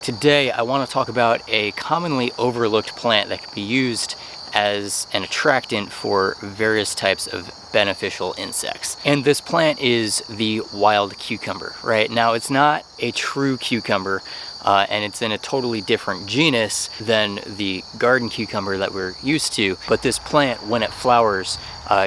Today, I want to talk about a commonly overlooked plant that can be used as an attractant for various types of beneficial insects. And this plant is the wild cucumber, right? Now, it's not a true cucumber, and it's in a totally different genus than the garden cucumber that we're used to. But this plant, when it flowers,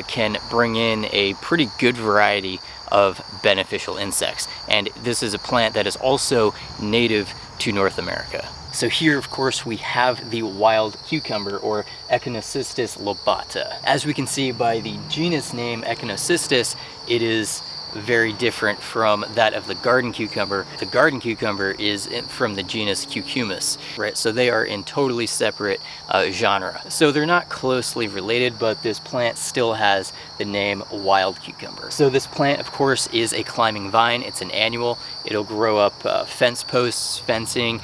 can bring in a pretty good variety of beneficial insects. And this is a plant that is also native to North America. So here, of course, we have the wild cucumber, or Echinocystis lobata. As we can see by the genus name Echinocystis, it is very different from that of the garden cucumber. The garden cucumber is from the genus Cucumis, right? So they are in totally separate genre. So they're not closely related, but this plant still has the name wild cucumber. So this plant, of course, is a climbing vine. It's an annual. It'll grow up fence posts, fencing,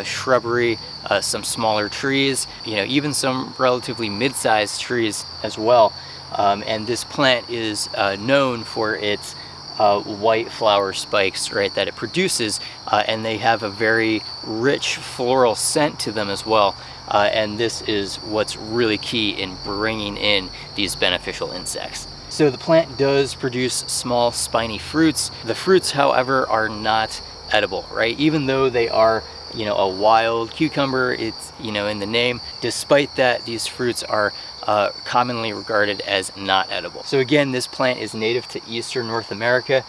shrubbery, some smaller trees, even some relatively mid-sized trees as well. And this plant is known for its white flower spikes, right, that it produces, and they have a very rich floral scent to them as well. And this is what's really key in bringing in these beneficial insects. So the plant does produce small spiny fruits. The fruits, however, are not edible, right? Even though they are a wild cucumber, it's in the name. Despite that, these fruits are commonly regarded as not edible. So again, this plant is native to eastern North America,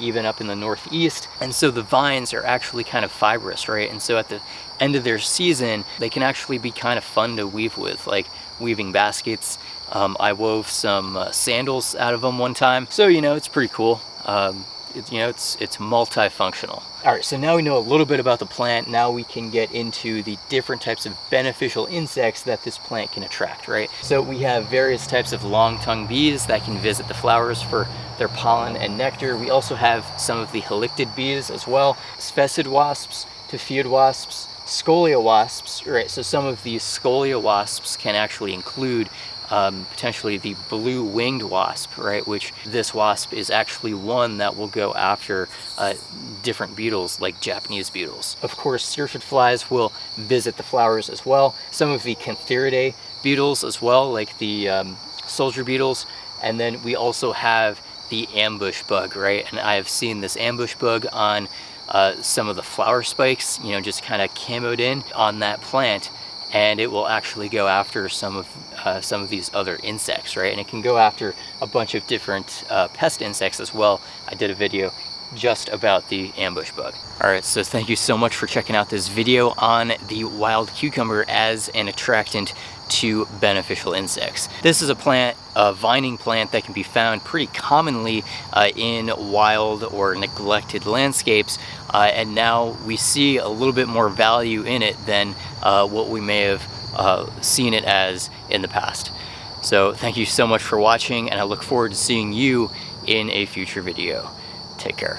even up in the northeast, and so the vines are actually kind of fibrous, right? And so at the end of their season, they can actually be kind of fun to weave with, like weaving baskets. I wove some sandals out of them one time, so it's pretty cool. It's multifunctional. All right, so now we know a little bit about the plant. Now we can get into the different types of beneficial insects that this plant can attract, right? So we have various types of long-tongued bees that can visit the flowers for their pollen and nectar. We also have some of the halictid bees as well, sphesid wasps, Typhoid wasps, scolia wasps, right? So some of these scolia wasps can actually include potentially the blue-winged wasp, right, which this wasp is actually one that will go after different beetles like Japanese beetles. Of course, syrphid flies will visit the flowers as well. Some of the Cantharidae beetles as well, like the soldier beetles. And then we also have the ambush bug, right? And I have seen this ambush bug on some of the flower spikes, just kind of camoed in on that plant, and it will actually go after some of these other insects, right? And it can go after a bunch of different pest insects as well. I did a video just about the ambush bug. All right, so thank you so much for checking out this video on the wild cucumber as an attractant to beneficial insects. This is a vining plant that can be found pretty commonly in wild or neglected landscapes, and now we see a little bit more value in it than what we may have seen it as in the past. So thank you so much for watching, and I look forward to seeing you in a future video. Take care.